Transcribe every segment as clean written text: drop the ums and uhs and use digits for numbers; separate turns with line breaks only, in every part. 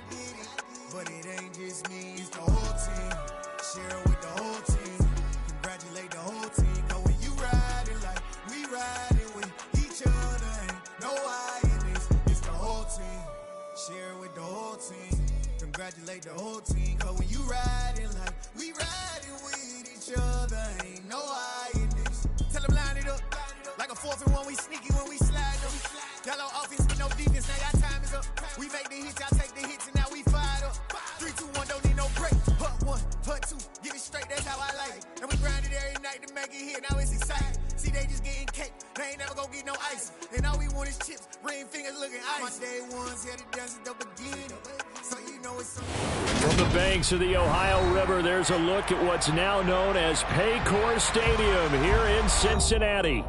did it. But it ain't just me, it's the whole team. Share it with the whole team. Congratulate the whole team. Cause when you riding like we riding with each other, ain't no I in this. It's the whole team. Share it with the whole team. Congratulate the whole team. Cause when you riding like we riding with each other, ain't no I in this. Tell them line it up. Like a 4th and 1, we sneaky when we slide them. Yellow offense with no defense, now our time is up. We make the hits, y'all take the hits, and now we fired up. 3, 2, 1, don't need no break. Put 1, put 2, get it straight, that's how I like it. And we grind it every night to make it hit, now it's exciting. See, they just getting cake, they ain't never gonna get no ice. And all we want is chips, ring fingers looking ice. My day ones had to dance at the beginning, so you know it's
From the banks of the Ohio River, there's a look at what's now known as Paycor Stadium here in Cincinnati.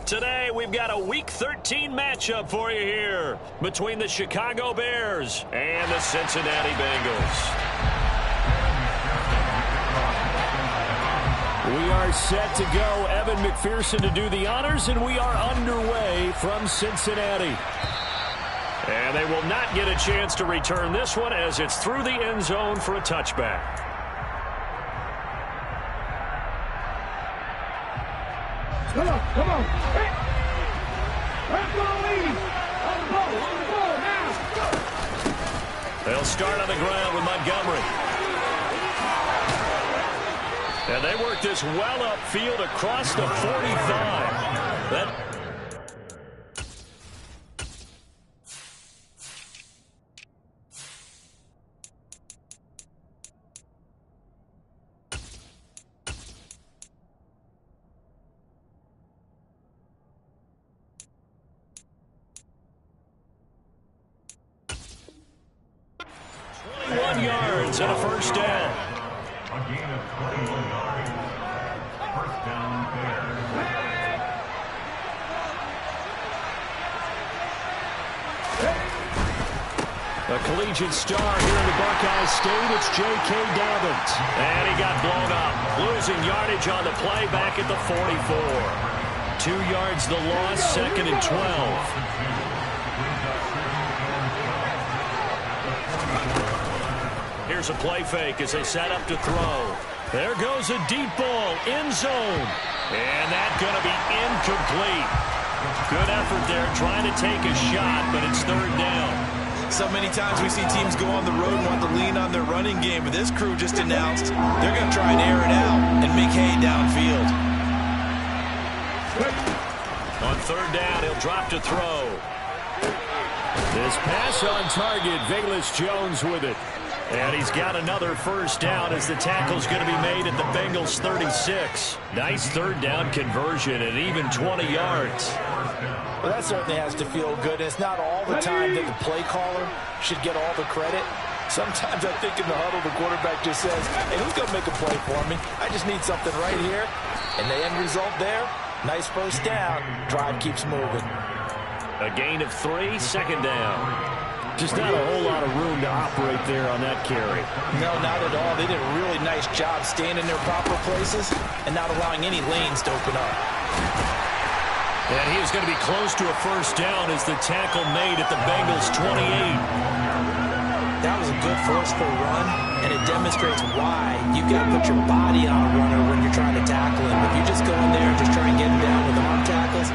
Today, we've got a Week 13 matchup for you here between the Chicago Bears and the Cincinnati Bengals. We are set to go. Evan McPherson to do the honors, and we are underway from Cincinnati. And they will not get a chance to return this one as it's through the end zone for a touchback.
Come on, come on. Hey. Let's go, lead. On the ball now.
They'll start on the ground with Montgomery. And they work this well upfield across the 45. 21 yards and a first down.
A gain of 21 yards. First down, Bears.
A collegiate star here in the Buckeye State, it's J.K. Dobbins. And he got blown up, losing yardage on the play back at the 44. 2 yards the loss, 2nd and 12. Here's a play fake as they set up to throw. There goes a deep ball, end zone. And that's going to be incomplete. Good effort there, trying to take a shot, but it's 3rd down.
So many times we see teams go on the road and want to lean on their running game, but this crew just announced they're going to try and air it out and make hay downfield.
On 3rd down, he'll drop to throw. This pass on target, Velus Jones with it. And he's got another first down as the tackle's going to be made at the Bengals 36. Nice 3rd down conversion at even 20 yards.
Well, that certainly has to feel good. It's not all the time that the play caller should get all the credit. Sometimes I think in the huddle, the quarterback just says, hey, who's going to make a play for me? I just need something right here. And the end result there, nice first down. Drive keeps moving.
A gain of 3, 2nd down. Just not a whole lot of room to operate there on that carry.
No, not at all. They did a really nice job staying in their proper places and not allowing any lanes to open up.
And he is going to be close to a first down as the tackle made at the Bengals 28.
That was a good forceful run, and it demonstrates why you've got to put your body on a runner when you're trying to tackle him. If you just go in there and just try and get him down with arm tackles,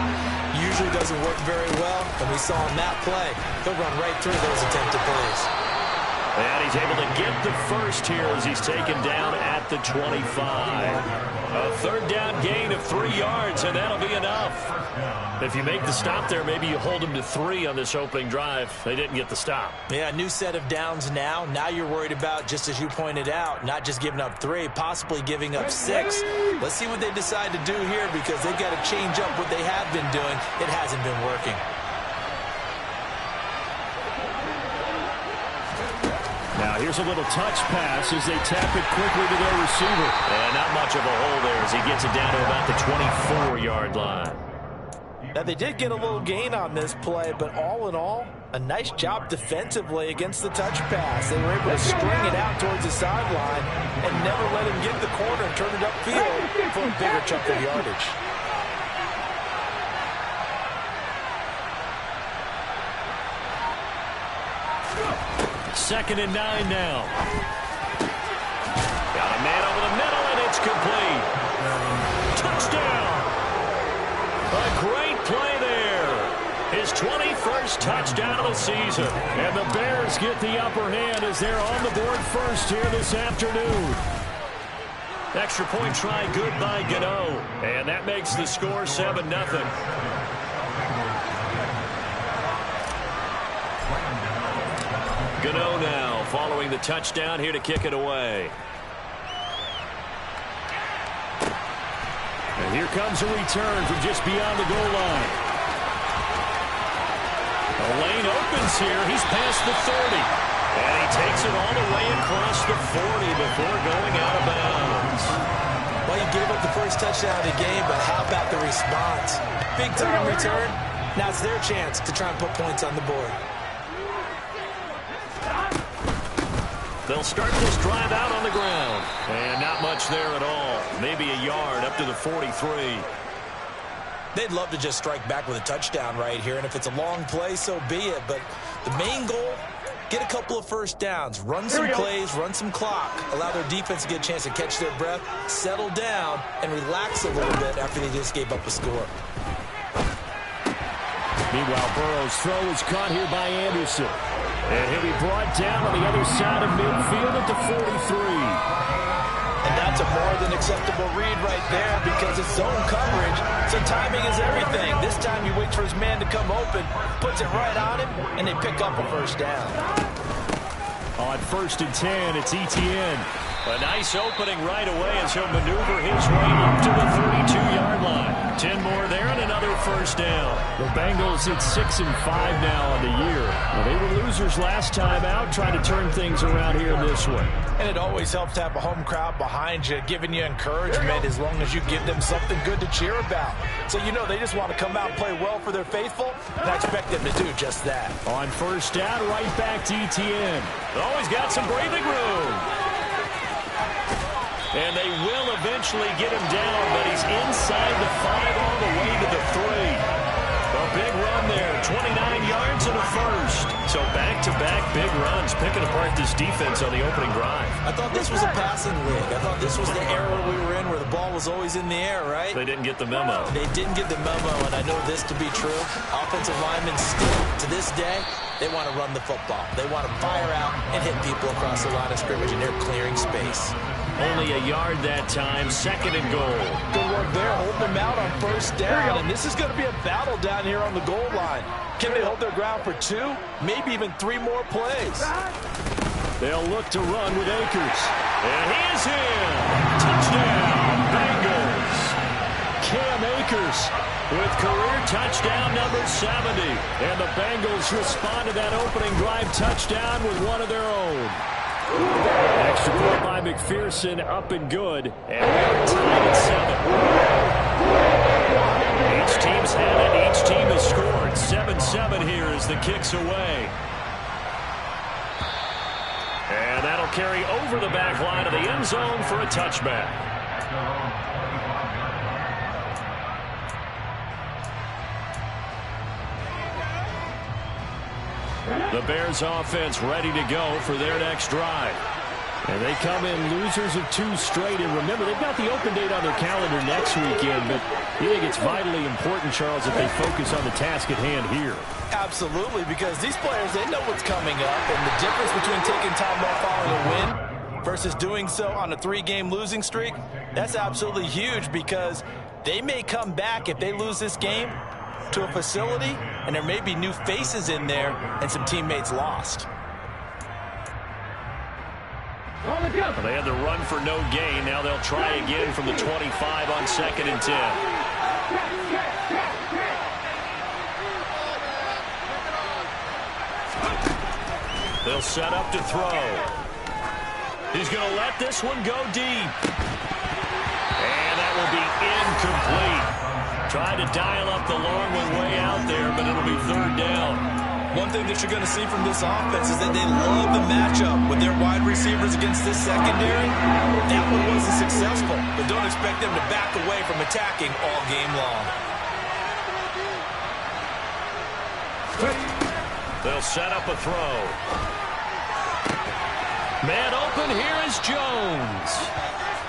usually doesn't work very well, and we saw in that play, he'll run right through those attempted plays.
And he's able to get the first here as he's taken down at the 25. A 3rd down gain of 3 yards, and that'll be enough. If you make the stop there, maybe you hold them to 3 on this opening drive. They didn't get the stop.
Yeah, new set of downs now. Now you're worried about, just as you pointed out, not just giving up 3, possibly giving up 6. Let's see what they decide to do here because they've got to change up what they have been doing. It hasn't been working.
Now here's a little touch pass as they tap it quickly to their receiver. And not much of a hole there as he gets it down to about the 24-yard line.
Now they did get a little gain on this play, but all in all, a nice job defensively against the touch pass. They were able to string it out towards the sideline and never let him get the corner and turn it upfield for a bigger chunk of yardage.
2nd and 9 now. Got a man over the middle, and it's complete. Touchdown. A great play there. His 21st touchdown of the season. And the Bears get the upper hand as they're on the board first here this afternoon. Extra point try good by Gano. And that makes the score 7-0. Gano now following the touchdown here to kick it away. And here comes a return from just beyond the goal line. The lane opens here. He's past the 30. And he takes it all the way across the 40 before going out of bounds.
Well, you gave up the first touchdown of the game, but how about the response? Big time return. Now it's their chance to try and put points on the board.
They'll start this drive out on the ground. And not much there at all. Maybe a yard up to the 43.
They'd love to just strike back with a touchdown right here, and if it's a long play, so be it. But the main goal, get a couple of first downs, run some plays, run some clock, allow their defense to get a chance to catch their breath, settle down, and relax a little bit after they just gave up a score.
Meanwhile, Burrow's throw is caught here by Anderson. And he'll be brought down on the other side of midfield at the 43.
And that's a more than acceptable read right there because it's zone coverage, so timing is everything. This time he waits for his man to come open, puts it right on him, and they pick up a first down.
On 1st and 10, it's Etienne. A nice opening right away as he'll maneuver his way up to the 32-yard line. 10 more there and another first down. The Bengals at 6-5 now on the year. Well, they were losers last time out, trying to turn things around here this one.
And it always helps to have a home crowd behind you, giving you encouragement as long as you give them something good to cheer about. So you know they just want to come out and play well for their faithful, and I expect them to do just that.
On first down, right back to Etienne. Always got some breathing room. And they will eventually get him down, but he's inside the 5 all the way to the 3. A big run there, 29 yards and a first. So back-to-back big runs, picking apart this defense on the opening drive.
I thought this was a passing league. I thought this was the era we were in where the ball was always in the air, right?
They didn't get the memo.
They didn't get the memo, and I know this to be true. Offensive linemen still, to this day, they want to run the football. They want to fire out and hit people across the line of scrimmage, and they're clearing space.
Only a yard that time, 2nd and goal.
Good work there, hold them out on first down, and this is going to be a battle down here on the goal line. Can they hold their ground for 2, maybe even 3 more plays?
They'll look to run with Akers. And he is in. Touchdown, Bengals. Cam Akers with career touchdown number 70. And the Bengals respond to that opening drive touchdown with one of their own. Extra point by McPherson, up and good. And we're tied at 7. Each team's had it. Each team has scored. 7-7 here as the kick's away. And that'll carry over the back line of the end zone for a touchback. The Bears offense ready to go for their next drive. And they come in losers of 2 straight. And remember, they've got the open date on their calendar next weekend. But you think it's vitally important, Charles, that they focus on the task at hand here?
Absolutely, because these players, they know what's coming up. And the difference between taking time off following a win versus doing so on a 3-game losing streak, that's absolutely huge because they may come back if they lose this game to a facility, and there may be new faces in there and some teammates lost.
Well, they had the run for no gain. Now they'll try again from the 25 on 2nd and 10. They'll set up to throw. He's going to let this one go deep. And that will be incomplete. Tried to dial up the long one way out there, but it'll be 3rd down.
One thing that you're going to see from this offense is that they love the matchup with their wide receivers against this secondary. That one wasn't successful, but don't expect them to back away from attacking all game long.
They'll set up a throw. Man open, here is Jones.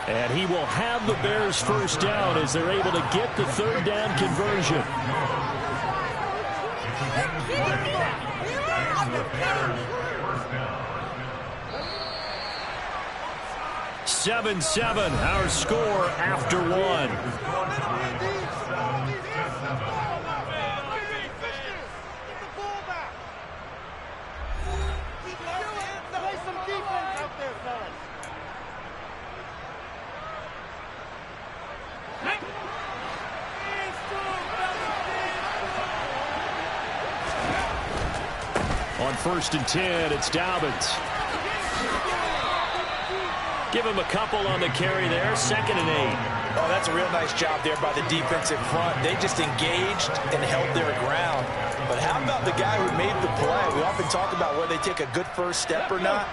And he will have the Bears first down as they're able to get the third down conversion. 7-7, our score after one. On 1st and 10, it's Dobbins. Give him a couple on the carry there. 2nd and 8.
Oh, that's a real nice job there by the defensive front. They just engaged and held their ground. But how about the guy who made the play? We often talk about whether they take a good first step or not.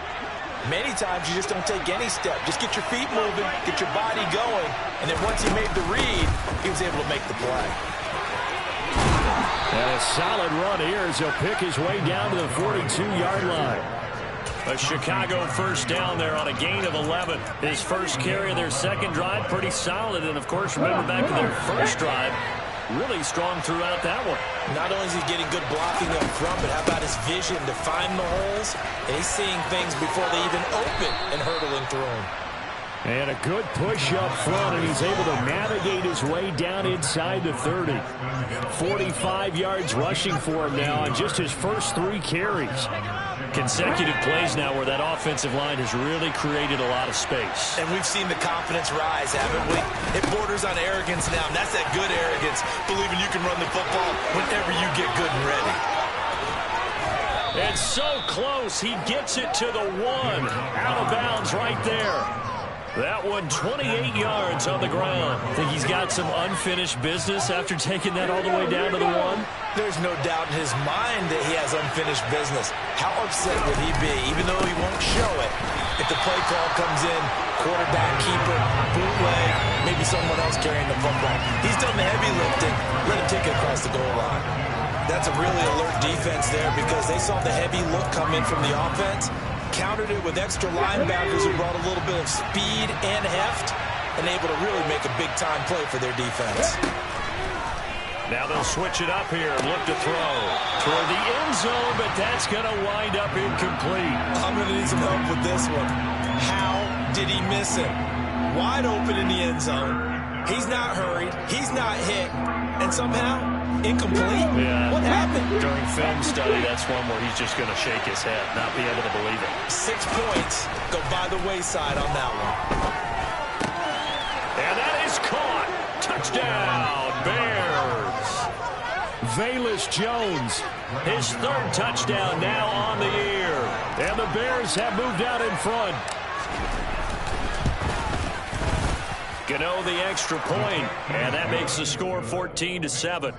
Many times you just don't take any step. Just get your feet moving, get your body going, and then once he made the read, he was able to make the play.
And a solid run here as he'll pick his way down to the 42-yard line. A Chicago first down there on a gain of 11. His first carry of their second drive, pretty solid. And, of course, remember back to their first drive, really strong throughout that one.
Not only is he getting good blocking up front, but how about his vision to find the holes? And he's seeing things before they even open and hurdling through them.
And a good push up front, and he's able to navigate his way down inside the 30. 45 yards rushing for him now on just his first 3 carries. Consecutive plays now where that offensive line has really created a lot of space.
And we've seen the confidence rise, haven't we? It borders on arrogance now, and that's that good arrogance, believing you can run the football whenever you get good and ready.
And so close, he gets it to the 1. Out of bounds right there. That one 28 yards on the ground. Think he's got some unfinished business after taking that all the way down to the 1?
There's no doubt in his mind that he has unfinished business. How upset would he be, even though he won't show it, if the play call comes in, quarterback, keeper, bootleg, maybe someone else carrying the football. He's done the heavy lifting. Let him take it across the goal line. That's a really alert defense there because they saw the heavy look come in from the offense, countered it with extra linebackers who brought a little bit of speed and heft, and able to really make a big-time play for their defense.
Now they'll switch it up here and look to throw toward the end zone, but that's going to wind up incomplete.
I'm going to need some help with this one. How did he miss him? Wide open in the end zone. He's not hurried. He's not hit. And somehow, incomplete?
Yeah.
What happened?
During film study, that's one where he's just going to shake his head, not be able to believe it.
6 points go by the wayside on that one.
And that is caught. Touchdown, Bears. Velus Jones, his 3rd touchdown now on the year. And the Bears have moved out in front. Gano the extra point, and that makes the score 14-7.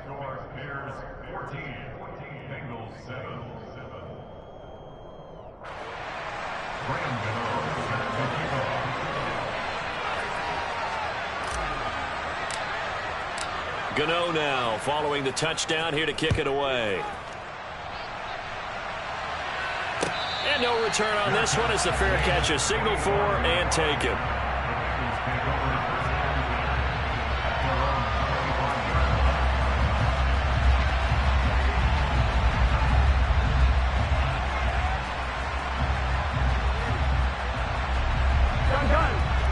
Gano now following the touchdown here to kick it away. And no return on this one as the fair catch is signaled for and taken.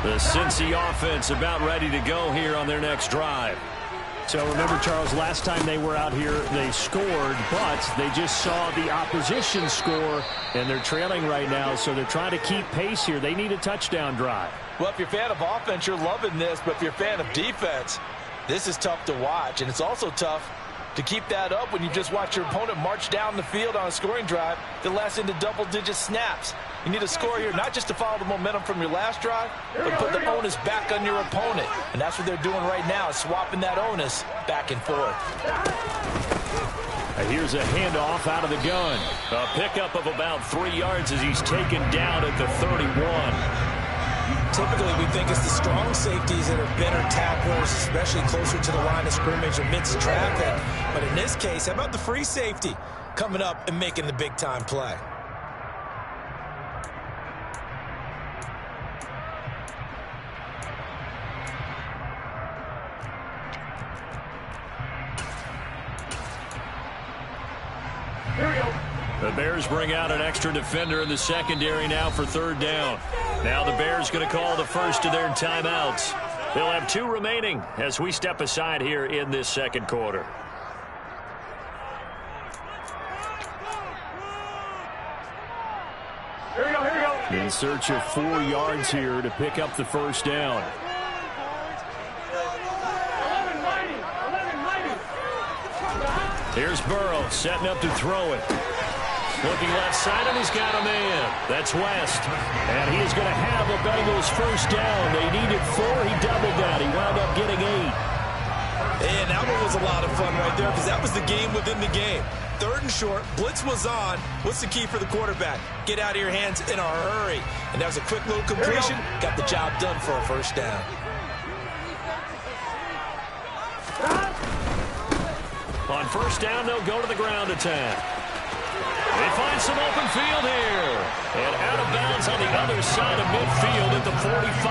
The Cincy offense about ready to go here on their next drive. So remember, Charles, last time they were out here, they scored, but they just saw the opposition score, and they're trailing right now, so they're trying to keep pace here. They need a touchdown drive.
Well, if you're a fan of offense, you're loving this, but if you're a fan of defense, this is tough to watch, and it's also tough to keep that up when you just watch your opponent march down the field on a scoring drive that lasts into double-digit snaps. You need a score here, not just to follow the momentum from your last drive, but put the onus back on your opponent. And that's what they're doing right now, swapping that onus back and forth.
And here's a handoff out of the gun. A pickup of about 3 yards as he's taken down at the 31.
Typically, we think it's the strong safeties that are better tacklers, especially closer to the line of scrimmage amidst traffic. But in this case, how about the free safety coming up and making the big-time play?
The Bears bring out an extra defender in the secondary now for third down. Now the Bears going to call the first of their timeouts. They'll have 2 remaining as we step aside here in this second quarter.
Here we go.
In search of 4 yards here to pick up the first down. Here's Burrow setting up to throw it. Looking left side, and he's got a man. That's West. And he is going to have a Bengals first down. They needed 4. He doubled that. He wound up getting 8.
And that one was a lot of fun right there because that was the game within the game. 3rd and short, blitz was on. What's the key for the quarterback? Get out of your hands in a hurry. And that was a quick little completion. Got the job done for a first down.
On first down, they'll go to the ground attack. They find some open field here. And out of bounds on the other side of midfield at the 45.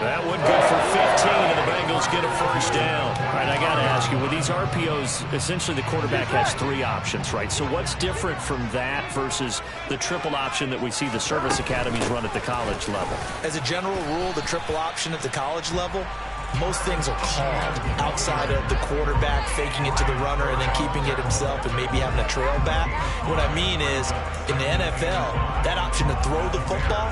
That one good for 15, and the Bengals get a first down. All right, I got to ask you, with these RPOs, essentially the quarterback has 3 options, right? So what's different from that versus the triple option that we see the service academies run at the college level?
As a general rule, the triple option at the college level, most things are called outside of the quarterback faking it to the runner and then keeping it himself and maybe having a trail back. What I mean is, in the NFL, that option to throw the football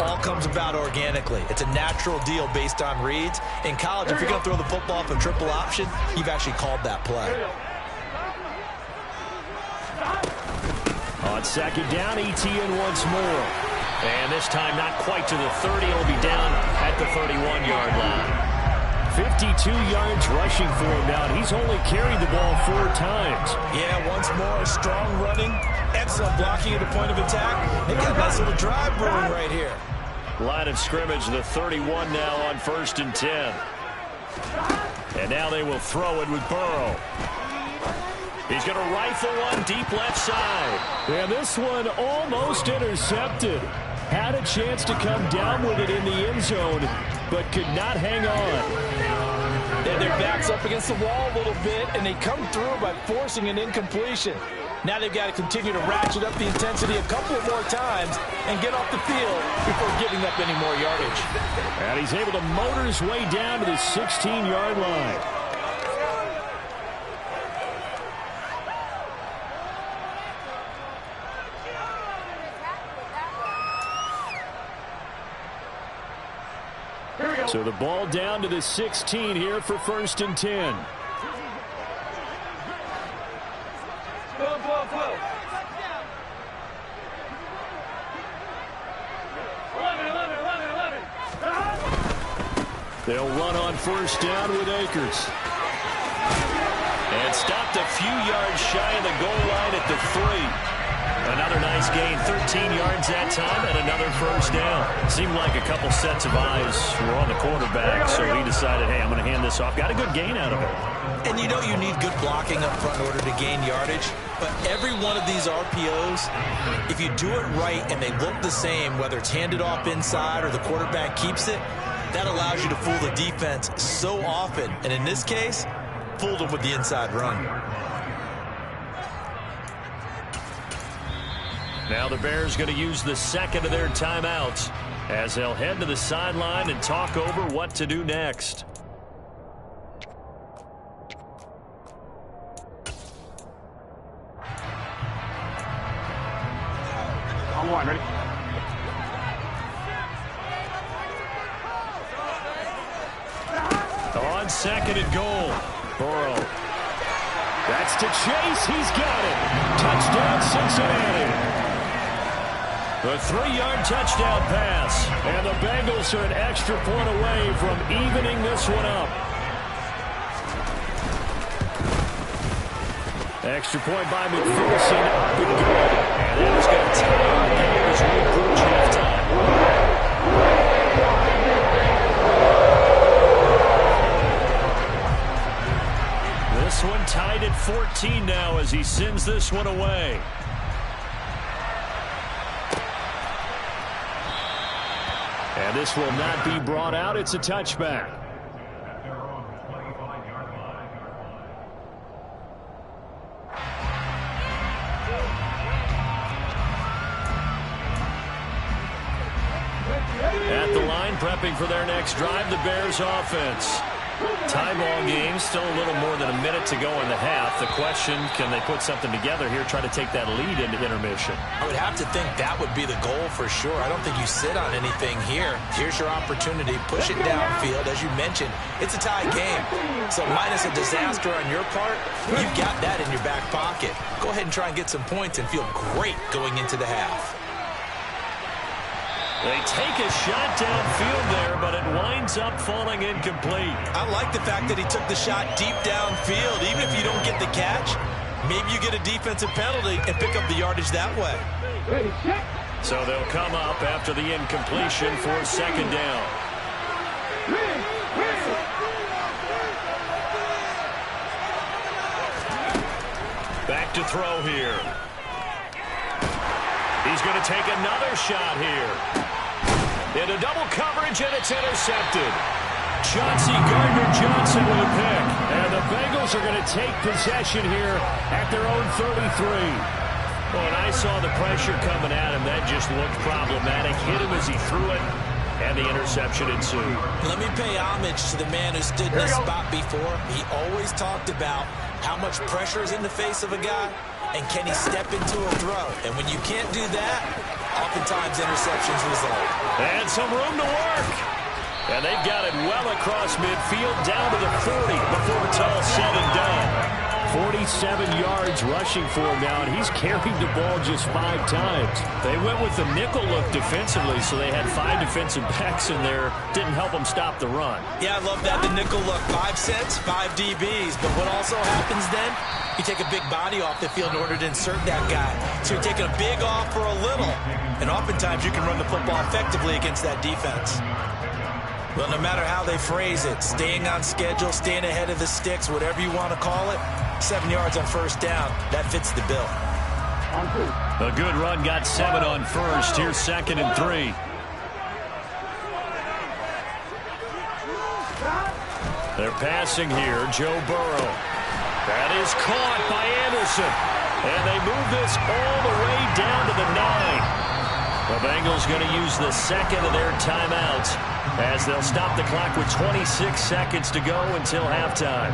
all comes about organically. It's a natural deal based on reads. In college, if you're going to throw the football off a triple option, you've actually called that play.
On second down, ETN once more. And this time not quite to the 30. It'll be down at the 31-yard line. 52 yards rushing for him now. He's only carried the ball 4 times.
Yeah, once more, strong running, excellent blocking at the point of attack. They got a nice little drive brewing right here.
Line of scrimmage, the 31 now on 1st and 10. And now they will throw it with Burrow. He's going to rifle one deep left side.
And this one almost intercepted. Had a chance to come down with it in the end zone, but could not hang on.
And their back's up against the wall a little bit, and they come through by forcing an incompletion. Now they've got to continue to ratchet up the intensity a couple of more times and get off the field before giving up any more yardage.
And he's able to motor his way down to the 16-yard line. So the ball down to the 16 here for 1st and 10. They'll run on 1st down with Akers.
And stopped a few yards shy of the goal line at the 3. Another nice gain, 13 yards that time, and another first down. Seemed like a couple sets of eyes were on the quarterback, so he decided, hey, I'm going to hand this off. Got a good gain out of it.
And you know you need good blocking up front in order to gain yardage, but every one of these RPOs, if you do it right and they look the same, whether it's handed off inside or the quarterback keeps it, that allows you to fool the defense so often. And in this case, fooled them with the inside run.
Now the Bears going to use the second of their timeouts as they'll head to the sideline and talk over what to do next.
On 1, ready?
On 2nd and goal, Burrow.
That's to Chase. He's got it. Touchdown, Cincinnati.
The 3-yard touchdown pass.
And the Bengals are an extra point away from evening this one up.
Extra point by McPherson. Up and good. And that is going to tie the game as we approach halftime. This one tied at 14 now as he sends this one away. And this will not be brought out. It's a touchback. prepping for their next drive, the Bears offense. Tie ball game, still a little more than a minute to go in the half. The question, can they put something together here, try to take that lead into intermission?
I would have to think that would be the goal for sure. I don't think you sit on anything here. Here's your opportunity. Push it downfield. As you mentioned, it's a tie game. So minus a disaster on your part, you've got that in your back pocket. Go ahead and try and get some points and feel great going into the half.
They take a shot downfield there, but it winds up falling incomplete.
I like the fact that he took the shot deep downfield. Even if you don't get the catch, maybe you get a defensive penalty and pick up the yardage that way.
So they'll come up after the incompletion for second down. Back to throw here. He's going to take another shot here. Into double coverage, and it's intercepted. Chauncey Gardner-Johnson with a pick. And the Bengals are going to take possession here at their own 33. Well, and I saw the pressure coming at him. That just looked problematic. Hit him as he threw it, and the interception ensued.
Let me pay homage to the man who stood in this spot before. He always talked about how much pressure is in the face of a guy, and can he step into a throw? And when you can't do that, oftentimes interceptions result.
And some room to work. And they've got it well across midfield, down to the 40 before it's all said and done. 47 yards rushing for him now, and he's carried the ball just 5 times. They went with the nickel look defensively, so they had 5 defensive backs in there. Didn't help them stop the run.
Yeah, I love that, the nickel look. 5 cents, 5 DBs. But what also happens then, you take a big body off the field in order to insert that guy. So you're taking a big off for a little. And oftentimes you can run the football effectively against that defense. Well, no matter how they phrase it, staying on schedule, staying ahead of the sticks, whatever you want to call it, 7 yards on first down, that fits the bill.
A good run, got 7 on first. Here's 2nd and 3. They're passing here, Joe Burrow. That is caught by Anderson. And they move this all the way down to the 9. The Bengals going to use the second of their timeouts as they'll stop the clock with 26 seconds to go until halftime.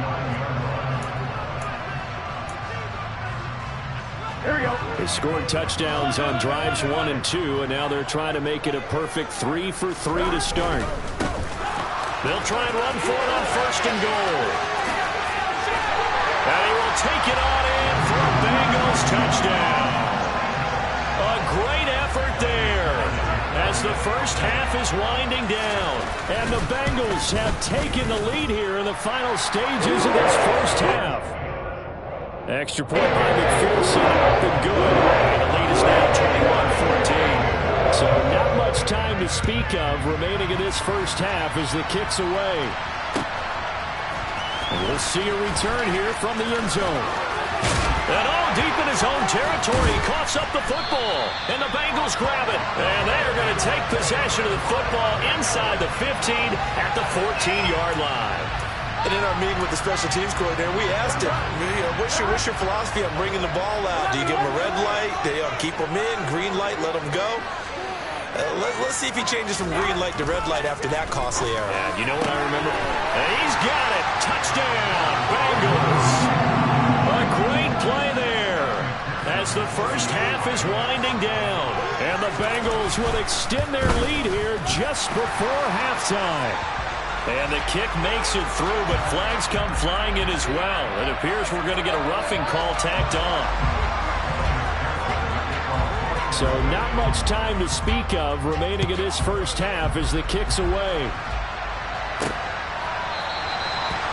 Here we go.
They scored touchdowns on drives 1 and 2, and now they're trying to make it a perfect 3 for 3 to start.
They'll try and run for it on 1st and goal. And he will take it on in for a Bengals touchdown. A great effort there as the first half is winding down. And the Bengals have taken the lead here in the final stages of this first half. Extra point by McPherson, up and good. And the lead is now 21-14. So not much time to speak of remaining in this first half as the kick's away. And we'll see a return here from the end zone. And all deep in his own territory, he coughs up the football. And the Bengals grab it. And they are going to take possession of the football inside the 15 at the 14-yard line.
And in our meeting with the special teams coordinator, we asked him, what's your philosophy on bringing the ball out? Do you give him a red light? Do you keep him in? Green light, let him go? Let's see if he changes from green light to red light after that costly error.
And you know what I remember? And he's got it. Touchdown, Bengals. A great play there as the first half is winding down. And the Bengals will extend their lead here just before halftime. And the kick makes it through, but flags come flying in as well. It appears we're going to get a roughing call tacked on.
So not much time to speak of remaining in this first half as the kick's away.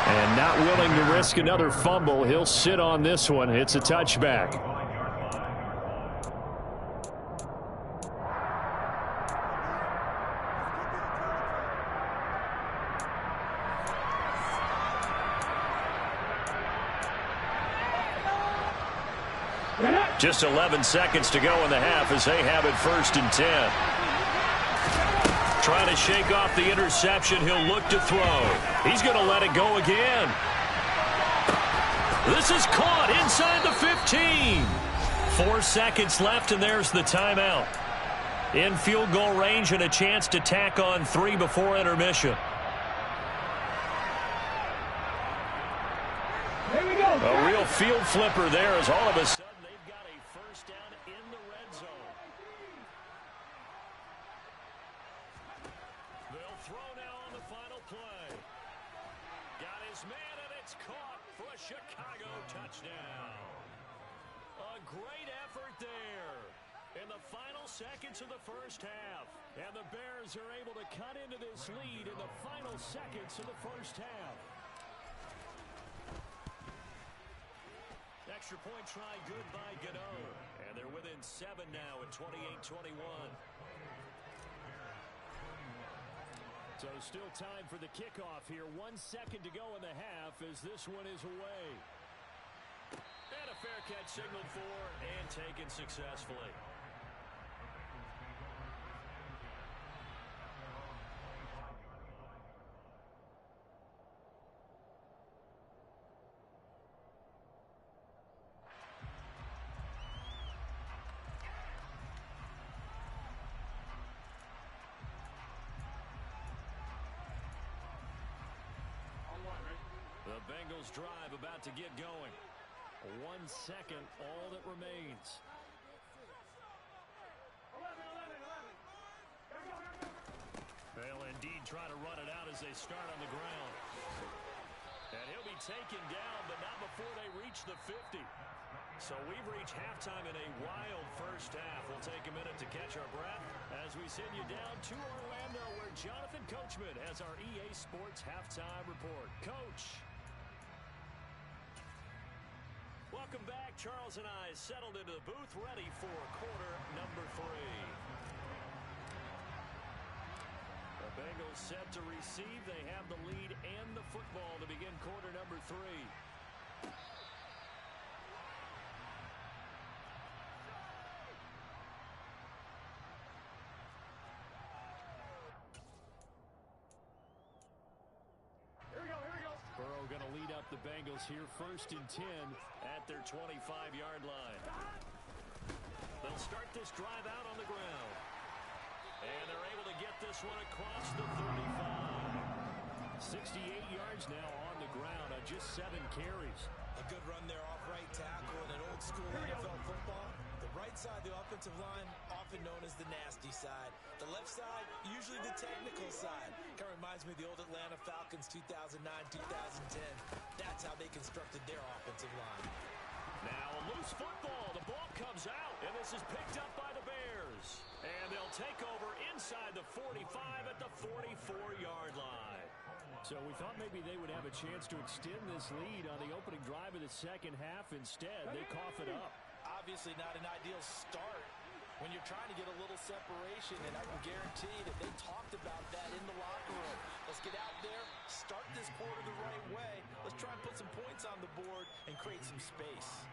And not willing to risk another fumble, he'll sit on this one. It's a touchback.
Just 11 seconds to go in the half as they have it 1st and 10. Trying to shake off the interception. He'll look to throw. He's going to let it go again. This is caught inside the 15. 4 seconds left, and there's the timeout. In field goal range and a chance to tack on 3 before intermission.
Here we go.
A real field flipper there as all of a sudden they've got a first down in the red zone. They'll throw now on the final play. Got his man and it's caught for a Chicago touchdown. A great effort there in the final seconds of the first half. And the Bears are able to cut into this lead in the final seconds of the first half. Extra point try good by Gano. And they're within 7 now at 28-21. So still time for the kickoff here. 1 second to go in the half as this one is away. And a fair catch signaled for and taken successfully. The Bengals drive about to get going. 1 second, all that remains. They'll indeed try to run it out as they start on the ground. And he'll be taken down, but not before they reach the 50. So we've reached halftime in a wild first half. We'll take a minute to catch our breath as we send you down to Orlando, where Jonathan Coachman has our EA Sports Halftime Report. Coach. Welcome back. Charles and I settled into the booth, ready for quarter number 3. The Bengals set to receive. They have the lead and the football to begin quarter number 3. Burrow going to lead up the Bengals here, 1st and 10 at their 25-yard line. They'll start this drive out on the ground. And they're able to get this one across the 35. 68 yards now on the ground on just 7 carries.
A good run there off right tackle in an old-school NFL football. The right side, the offensive line, often known as the nasty side. The left side, usually the technical side. Kind of reminds me of the old Atlanta Falcons 2009-2010. That's how they constructed their offensive line.
Now a loose football. The ball comes out, and this is picked up by the Bears. And they'll take over inside the 45 at the 44-yard line. So we thought maybe they would have a chance to extend this lead on the opening drive of the second half. Instead, they cough it up.
Obviously not an ideal start when you're trying to get a little separation, and I can guarantee that they talked about that in the locker room. Let's get out there, start this quarter the right way. Let's try and put some points on the board and create some space.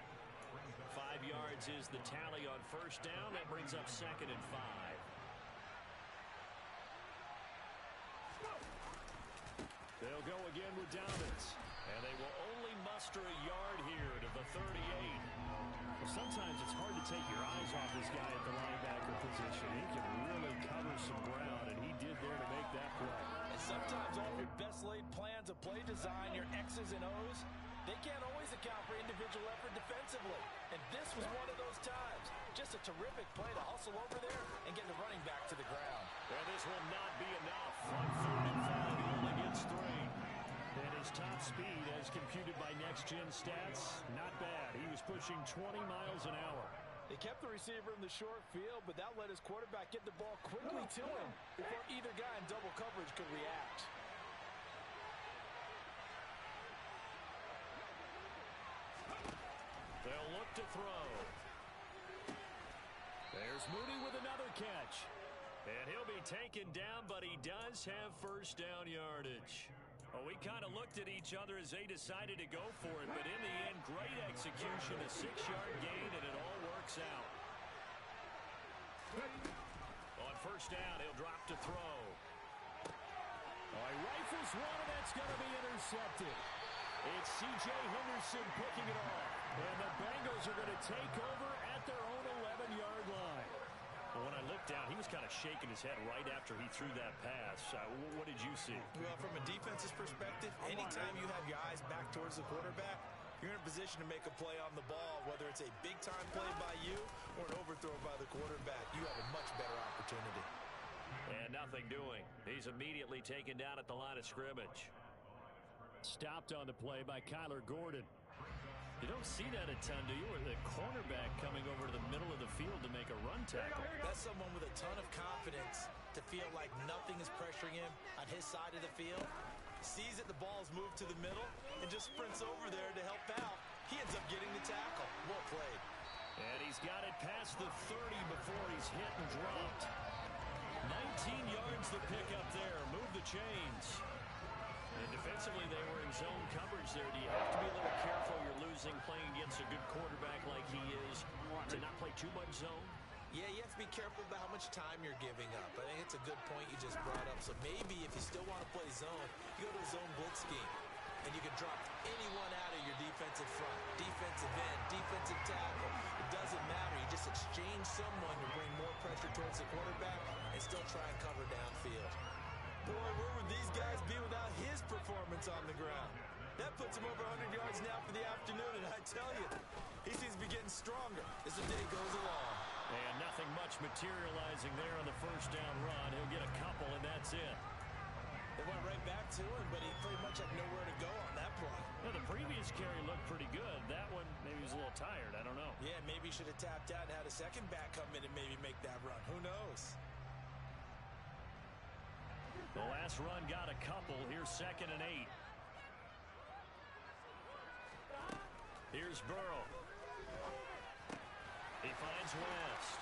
5 yards is the tally on first down. That brings up 2nd and 5. They'll go again with Dobbins. And they will only muster a yard here to the 38. Well, sometimes it's hard to take your eyes off this guy at the linebacker position. He can really cover some ground, and he did there to make that play.
And sometimes all your best laid plans of play design, your X's and O's, they can't always account for individual effort defensively. And this was one of those times. Just a terrific play to hustle over there and get the running back to the ground.
And this will not be enough. On 3rd and 5, he only gets 3. And his top speed, as computed by Next Gen Stats, not bad. He was pushing 20 miles an hour.
They kept the receiver in the short field, but that let his quarterback get the ball quickly to him before either guy in double coverage could react.
They'll look to throw. There's Mooney with another catch. And he'll be taken down, but he does have first down yardage. Well, we kind of looked at each other as they decided to go for it, but in the end, great execution, a 6-yard gain, and it all works out. On first down, he'll drop to throw. Oh, he rifles one, and that's going to be intercepted. It's C.J. Henderson picking it off, and the Bengals are going to take over at their own 11-yard line. Well, when I looked down, he was kind of shaking his head right after he threw that pass. What did you see?
Well, from a defense's perspective, anytime you have your eyes back towards the quarterback, you're in a position to make a play on the ball, whether it's a big-time play by you or an overthrow by the quarterback. You have a much better opportunity.
And nothing doing. He's immediately taken down at the line of scrimmage.
Stopped on the play by Kyler Gordon.
You don't see that a ton, do you? Or the cornerback coming over to the middle of the field to make a run tackle.
That's someone with a ton of confidence to feel like nothing is pressuring him on his side of the field. Sees that the ball's moved to the middle and just sprints over there to help out. He ends up getting the tackle. Well played.
And he's got it past the 30 before he's hit and dropped. 19 yards to pick up there. Move the chains. And defensively, they were in zone coverage there. Do you have to be a little careful? You're losing playing against a good quarterback like he is to not play too much zone?
Yeah, you have to be careful about how much time you're giving up. I think it's a good point you just brought up. So maybe if you still want to play zone, you go to a zone blitz scheme. And you can drop anyone out of your defensive front, defensive end, defensive tackle. It doesn't matter. You just exchange someone to bring more pressure towards the quarterback and still try and cover downfield. Boy, where would these guys be without his performance on the ground? That puts him over 100 yards now for the afternoon, and I tell you, he seems to be getting stronger as the day goes along.
And nothing much materializing there on the first down run. He'll get a couple, and that's it.
They went right back to him, but he pretty much had nowhere to go on that play.
Well, the previous carry looked pretty good. That one, maybe he was a little tired. I don't know.
Yeah, maybe he should have tapped out and had a second back come in and maybe make that run. Who knows?
The last run got a couple. Here's 2nd and 8. Here's Burrow. He finds West.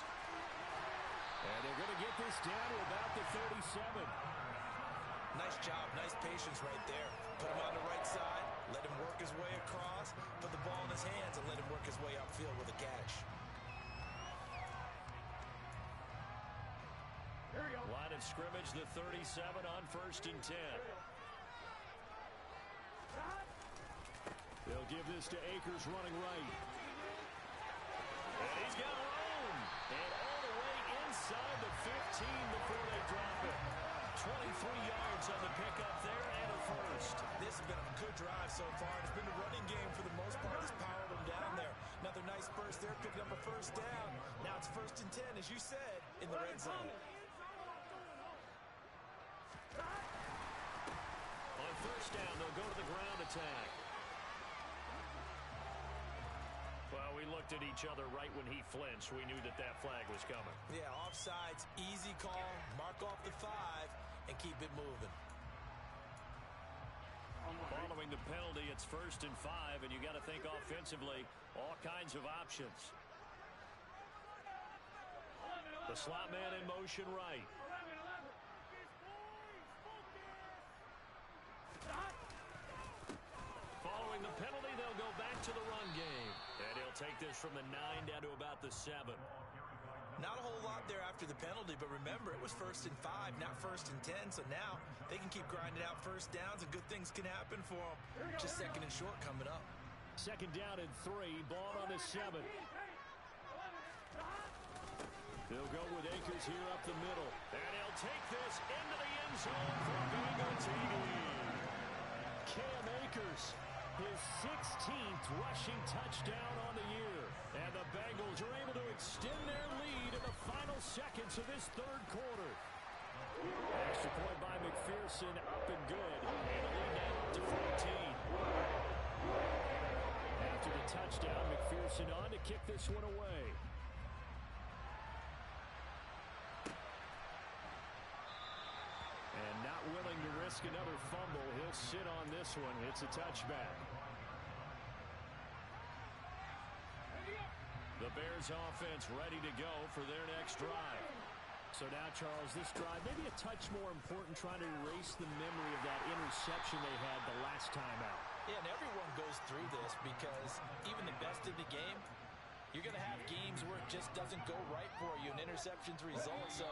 And they're going to get this down to about the 37.
Nice job, nice patience right there. Put him on the right side, let him work his way across, put the ball in his hands, and let him work his way upfield with a catch.
Line of scrimmage, the 37 on 1st and 10.
They'll give this to Akers running right.
And he's got room. And all the way inside the 15 before they drop it. 23 yards on the pickup there and a first.
This has been a good drive so far. It's been the running game for the most part that's powered them down there. Another nice burst there, picking up a first down. Now it's 1st and 10, as you said, in the red zone.
On 1st down, they'll go to the ground attack. Well, we looked at each other right when he flinched. We knew that that flag was coming.
Yeah, offsides, easy call, mark off the 5, and keep it moving.
Following the penalty, it's 1st and 5, and you got to think offensively, all kinds of options. The slot man in motion right. Following the penalty, they'll go back to the run game. And he'll take this from the 9 down to about the 7.
Not a whole lot there after the penalty, but remember, it was 1st and 5, not 1st and 10, so now they can keep grinding out first downs and good things can happen for them. Just 2nd and short coming up.
2nd down and 3, ball on the 7. They'll go with Akers here up the middle.
And he'll take this into the end zone for a Bengal TD.
Cam Akers, his 16th rushing touchdown on the year. And the Bengals are able to extend their lead in the final seconds of this 3rd quarter. Extra point by McPherson, up and good. And the lead now up to 14. After the touchdown, McPherson on to kick this one away. And not willing to risk another fumble. He'll sit on this one. It's a touchback.
The Bears offense ready to go for their next drive.
So now, Charles, this drive maybe a touch more important, trying to erase the memory of that interception they had the last time out.
Yeah, and everyone goes through this because even the best of the game, you're going to have games where it just doesn't go right for you, and interceptions result. So,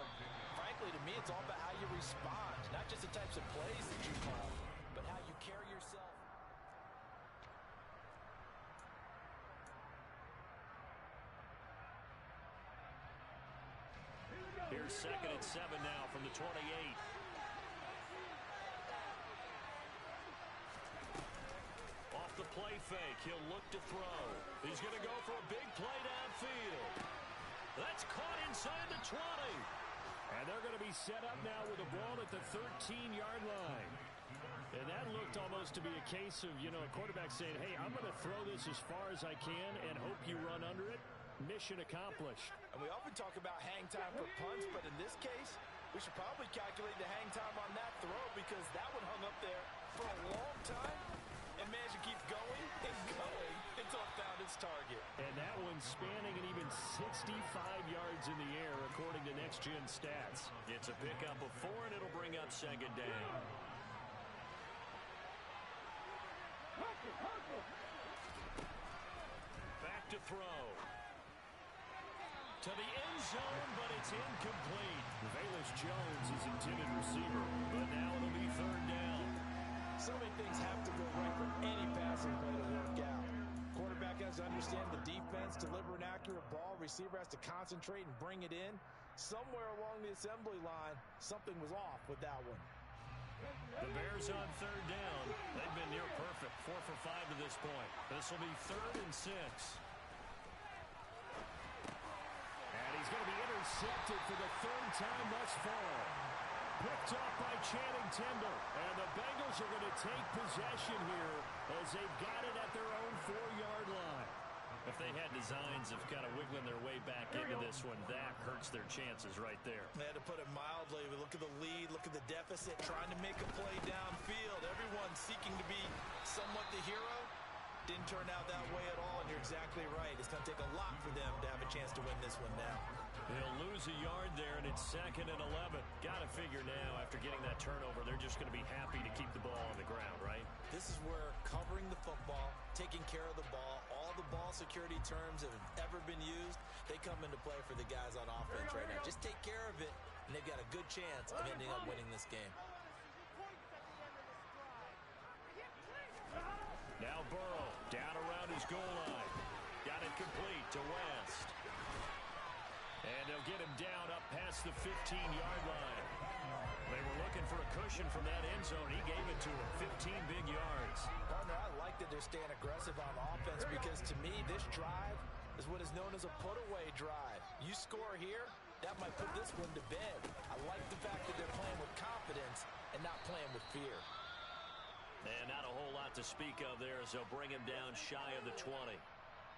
frankly, to me, it's all about how you respond, not just the types of plays that you call, but how you carry yourself.
Here we go.
Here's 2nd and 7 now from the 28. Off the play fake, he'll look to throw. He's going to go for a big play downfield. That's caught inside the 20.
And they're going to be set up now with the ball at the 13-yard line. And that looked almost to be a case of, a quarterback saying, hey, I'm going to throw this as far as I can and hope you run under it. Mission accomplished.
And we often talk about hang time for punts, but in this case, we should probably calculate the hang time on that throw because that one hung up there for a long time and managed to keep going and going until it found its target.
And that one spanning an even 65 yards in the air, according to Next Gen Stats.
It's a pickup of 4, and it'll bring up 2nd down. Back to throw. To the end zone, but it's incomplete.
Velus Jones is intended receiver, but now it'll be 3rd down.
So many things have to go right for any passing play to work out. Quarterback has to understand the defense, deliver an accurate ball. Receiver has to concentrate and bring it in. Somewhere along the assembly line, something was off with that one.
The Bears on 3rd down. They've been near perfect, 4 for 5 to this point. This will be 3rd and 6.
And he's going to be intercepted for the 3rd time thus far. Picked off by Channing Tindall. And the Bengals are going to take possession here as they've got it at their own 4-yard line.
If they had designs of kind of wiggling their way back into this one, that hurts their chances right there.
They had to put it mildly. We look at the lead, look at the deficit, trying to make a play downfield. Everyone seeking to be somewhat the hero. Didn't turn out that way at all, and you're exactly right. It's going to take a lot for them to have a chance to win this one now.
They'll lose a yard there, and it's 2nd and 11. Got to figure now, after getting that turnover, they're just going to be happy to keep the ball on the ground, right?
This is where covering the football, taking care of the ball, all the ball security terms that have ever been used, they come into play for the guys on offense right now. Just take care of it, and they've got a good chance of ending up winning this game.
Now Burrow, down around his goal line. Got it complete to West. And they'll get him down up past the 15-yard line. They were looking for a cushion from that end zone. He gave it to him, 15 big yards.
Partner, I like that they're staying aggressive on offense because, to me, this drive is what is known as a put-away drive. You score here, that might put this one to bed. I like the fact that they're playing with confidence and not playing with fear.
And not a whole lot to speak of there as they'll bring him down shy of the 20.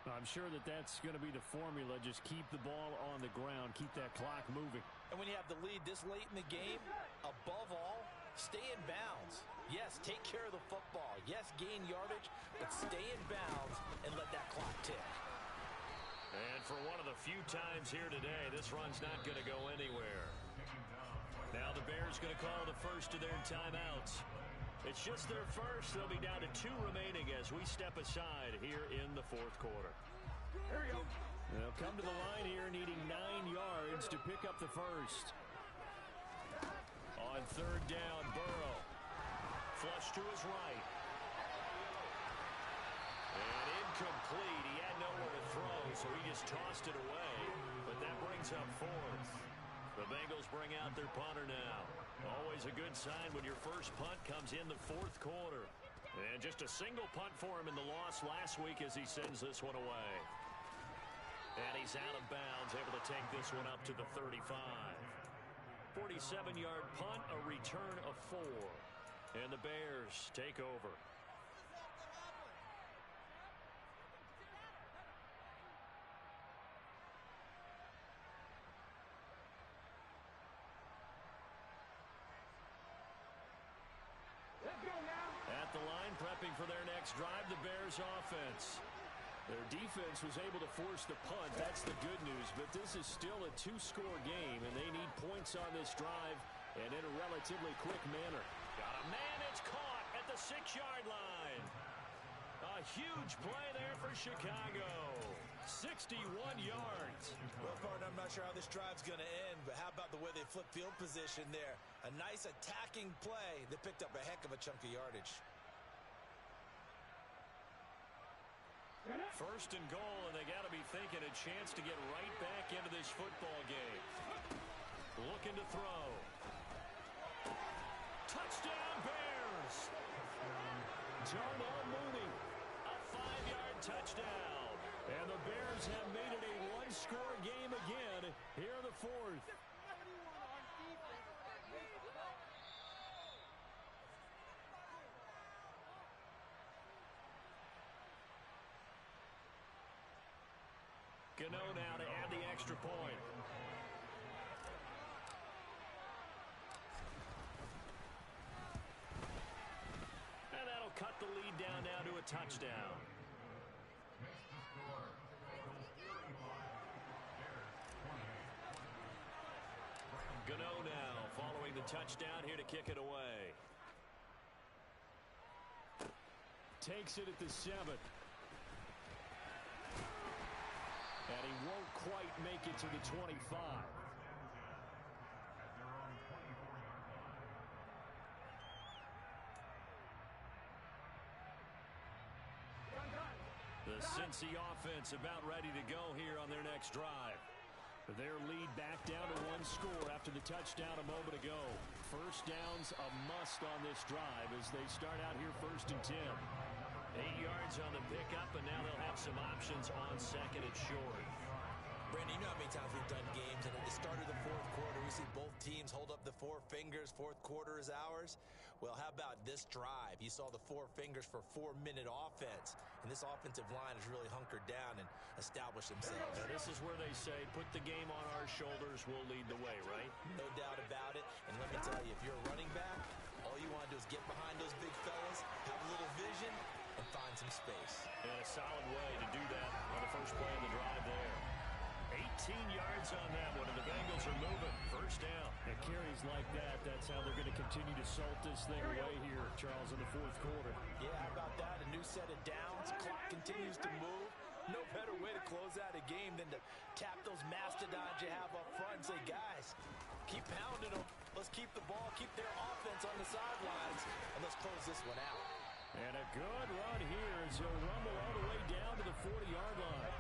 I'm sure that that's going to be the formula. Just keep the ball on the ground. Keep that clock moving.
And when you have the lead this late in the game, above all, stay in bounds. Yes, take care of the football. Yes, gain yardage, but stay in bounds and let that clock tick.
And for one of the few times here today, this run's not going to go anywhere. Now the Bears going to call the first of their timeouts. It's just their first. They'll be down to 2 remaining as we step aside here in the 4th quarter.
There we go. They'll come to the line here needing 9 yards to pick up the first.
On 3rd down, Burrow. Flush to his right. And incomplete. He had nowhere to throw, so he just tossed it away. But that brings up 4th. The Bengals bring out their punter now. Always a good sign when your first punt comes in the 4th quarter. And just a single punt for him in the loss last week as he sends this one away. And he's out of bounds, able to take this one up to the 35. 47-yard punt, a return of 4. And the Bears take over. At the line, prepping for their next drive, the Bears offense.
Their defense was able to force the punt. That's the good news. But this is still a 2-score game, and they need points on this drive and in a relatively quick manner.
Got a man, it's caught at the 6-yard line. A huge play there for Chicago. 61 yards.
Well, partner, I'm not sure how this drive's going to end, but how about the way they flip field position there? A nice attacking play that picked up a heck of a chunk of yardage.
1st and goal, and they got to be thinking a chance to get right back into this football game. looking to throw. Touchdown, Bears! Darnell Mooney, a 5-yard touchdown. And the Bears have made it a one-score game again here in the fourth. Gano now to add the extra point. And that'll cut the lead down now to a touchdown.
Makes the score. Eagles 35. Bears 28.
Gano now following the touchdown here to kick it away. Takes it at the 7. And he won't quite make it to the 25.
At their own 24-yard line.
The Cincy offense about ready to go here on their next drive. Their lead back down to one score after the touchdown a moment ago. First down's a must on this drive as they start out here 1st and 10. 8 yards on the pickup, and now they'll have some options on 2nd and short.
Brandon, you know how many times we've done games, and at the start of the fourth quarter, we see both teams hold up the 4 fingers. Fourth quarter is ours. Well, how about this drive? You saw the 4 fingers for 4-minute offense, and this offensive line has really hunkered down and established themselves.
Now, this is where they say, put the game on our shoulders, we'll lead the way, right?
No doubt about it. And let me tell you, if you're a running back, all you want to do is get behind those big fellas, have a little vision, and find some space.
And a solid way to do that on the first play of the drive there. 18 yards on that one, and the Bengals are moving. First down. And carries like that, that's how they're going to continue to salt this thing away here, Charles, in the fourth quarter.
Yeah, how about that? A new set of downs. Clock continues to move. No better way to close out a game than to tap those mastodons you have up front and say, guys, keep pounding them. Let's keep the ball, keep their offense on the sidelines, and let's close this one out.
And a good run here as he'll rumble all the way down to the 40-yard line.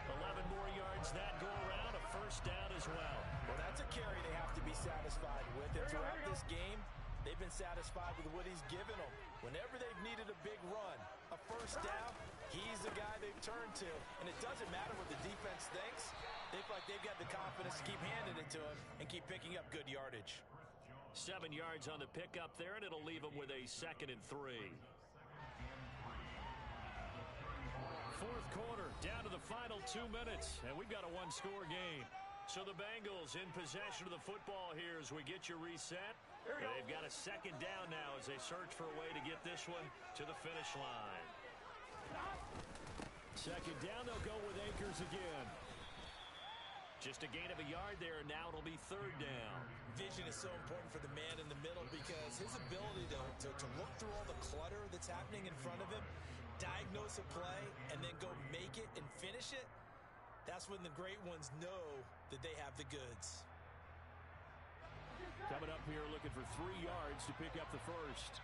11 more yards that go around, a first down as well.
Well, that's a carry they have to be satisfied with. And throughout this game, they've been satisfied with what he's given them. Whenever they've needed a big run, a first down, he's the guy they've turned to. And it doesn't matter what the defense thinks. They feel like they've got the confidence to keep handing it to him and keep picking up good yardage.
7 yards on the pickup there, and it'll leave them with a 2nd and 3. Fourth quarter, down to the final 2 minutes, and we've got a one-score game. So the Bengals in possession of the football here as we get you reset. They've got a 2nd down now as they search for a way to get this one to the finish line. 2nd down, they'll go with Akers again. Just a gain of a yard there, and now it'll be 3rd down.
Vision is so important for the man in the middle because his ability to look through all the clutter that's happening in front of him, diagnose a play, and then go make it and finish it, that's when the great ones know that they have the goods.
Coming up here looking for 3 yards to pick up the first.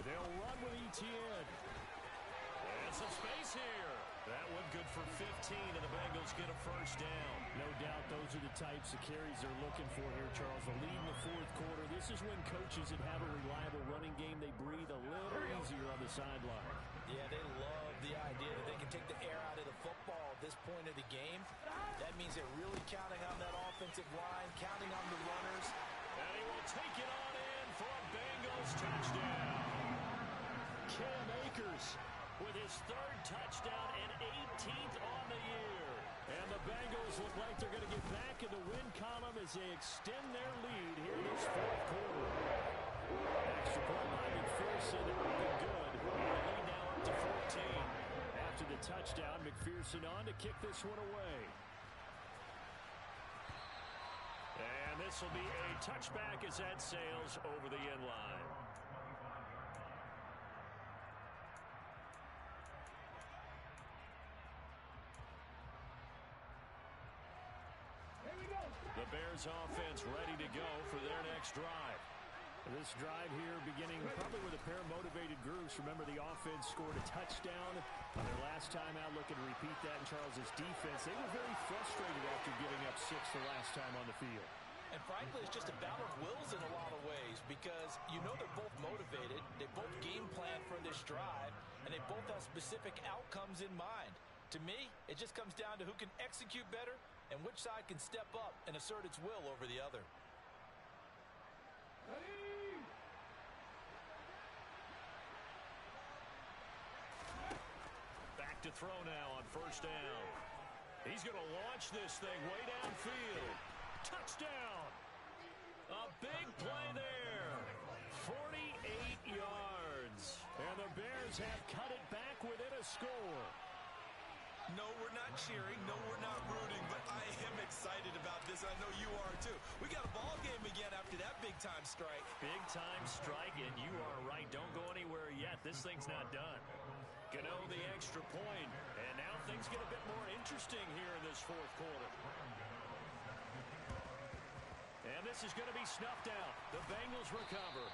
They'll run with Etienne. And some space here. That one good for 15, and the Bengals get a first down. No doubt those are the types of carries they're looking for here, Charles. The lead in the fourth quarter. This is when coaches that have a reliable running game, they breathe a little easier on the sideline.
Yeah, they love the idea that they can take the air out of the football at this point of the game. That means they're really counting on that offensive line, counting on the runners.
And he will take it on in for a Bengals touchdown. Cam Akers with his 3rd touchdown and 18th on the year. And the Bengals look like they're going to get back in the win column as they extend their lead here in this fourth quarter. Extra point by McPherson, looking good. And the lead now up to 14. After the touchdown, McPherson on to kick this one away. And this will be a touchback as that sails over the end line. The Bears offense ready to go for their next drive. This drive here beginning probably with a pair of motivated groups. Remember, the offense scored a touchdown on their last time out. Looking to repeat that in Charles' defense. They were very frustrated after giving up 6 the last time on the field.
And frankly, it's just a battle of wills in a lot of ways because you know they're both motivated. They both game plan for this drive, and they both have specific outcomes in mind. To me, it just comes down to who can execute better and which side can step up and assert its will over the other.
Back to throw now on first down. He's going to launch this thing way downfield. Touchdown! A big play there. 48 yards. And the Bears have cut it back within a score.
No, we're not cheering. No, we're not rooting. But I am excited about this. I know you are, too. We got a ball game again after that big-time strike.
Big-time strike, and you are right. Don't go anywhere yet. This thing's not done. Gano the extra point. And now things get a bit more interesting here in this fourth quarter. And this is going to be snuffed out. The Bengals recover.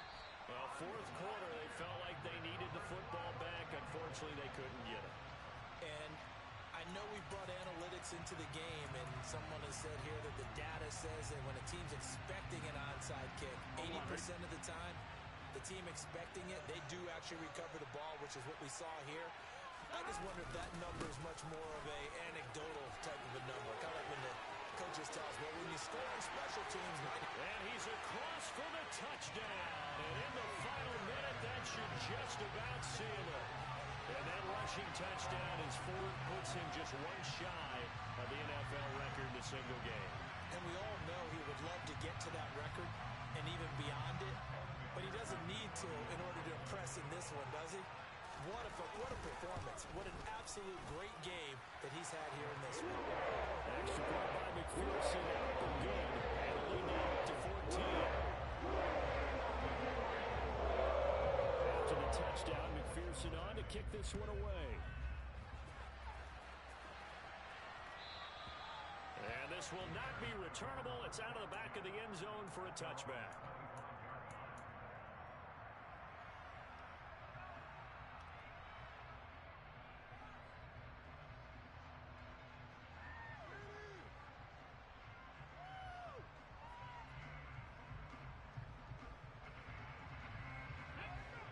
Well, fourth quarter, they felt like they needed the football back. Unfortunately, they couldn't get it.
And I know we brought analytics into the game, and someone has said here that the data says that when a team's expecting an onside kick, 80% of the time, the team expecting it, they do actually recover the ball, which is what we saw here. I just wonder if that number is much more of a anecdotal type of a number. Kind of like when the coaches tell us, well, when you score on special teams,
and he's across for the touchdown. And in the final minute, that should just about seal it. And that rushing touchdown is Ford puts him just one shy of the NFL record in a single game.
And we all know he would love to get to that record and even beyond it, but he doesn't need to in order to impress in this one, does he? What a performance. What an absolute great game that he's had here in this one.
Extra point by McPherson, up and good. And leading to 14. After the touchdown, McPherson on to kick this one away. And this will not be returnable. It's out of the back of the end zone for a touchback.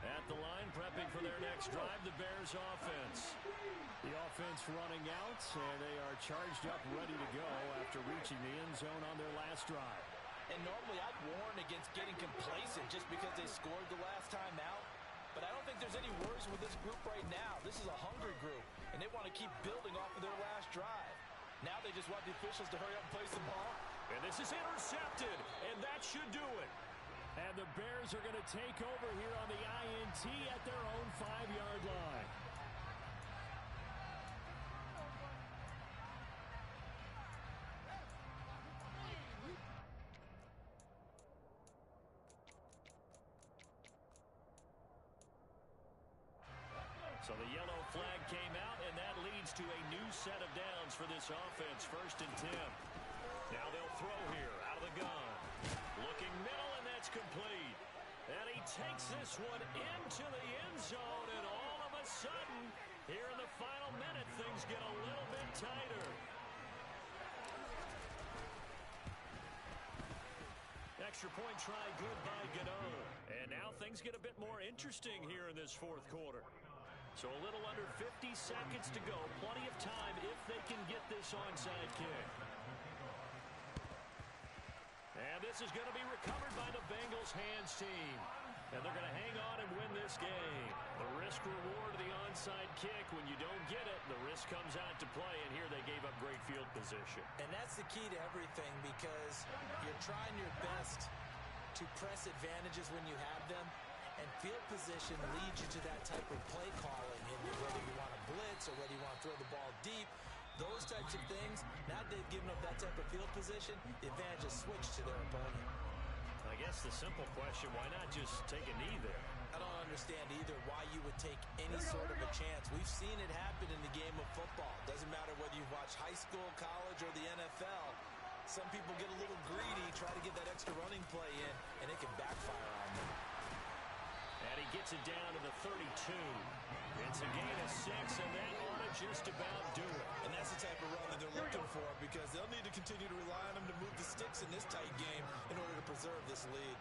At the line, prepping for their next drive, the Bears offense. The offense running out, and they are charged up, ready to go after reaching the end zone on their last drive.
And normally I'd warn against getting complacent just because they scored the last time out. But I don't think there's any worries with this group right now. This is a hungry group, and they want to keep building off of their last drive. Now they just want the officials to hurry up and place the ball.
And this is intercepted, and that should do it. And the Bears are going to take over here on the INT at their own 5-yard line. So the yellow flag came out, and that leads to a new set of downs for this offense. 1st and 10. Now they'll throw here out of the gun. Looking middle, and that's complete. And he takes this one into the end zone, and all of a sudden, here in the final minute, things get a little bit tighter. Extra point try good by Gano. And now things get a bit more interesting here in this fourth quarter. So a little under 50 seconds to go. Plenty of time if they can get this onside kick. And this is going to be recovered by the Bengals hands team. And they're going to hang on and win this game. The risk reward of the onside kick. When you don't get it, the risk comes out to play. And here they gave up great field position.
And that's the key to everything, because you're trying your best to press advantages when you have them. And field position leads you to that type of play calling. And whether you want to blitz or whether you want to throw the ball deep, those types of things, now they've given up that type of field position, the advantage is switched to their opponent.
I guess the simple question, why not just take a knee there?
I don't understand either why you would take any sort of a chance. We've seen it happen in the game of football. Doesn't matter whether you watch high school, college, or the NFL.
Some people get a little greedy, try to get that extra running play in, and it can backfire on them.
And he gets it down to the 32. It's a gain of 6, and that ought to just about do it.
And that's the type of run that they're looking for, because they'll need to continue to rely on him to move the sticks in this tight game in order to preserve this lead.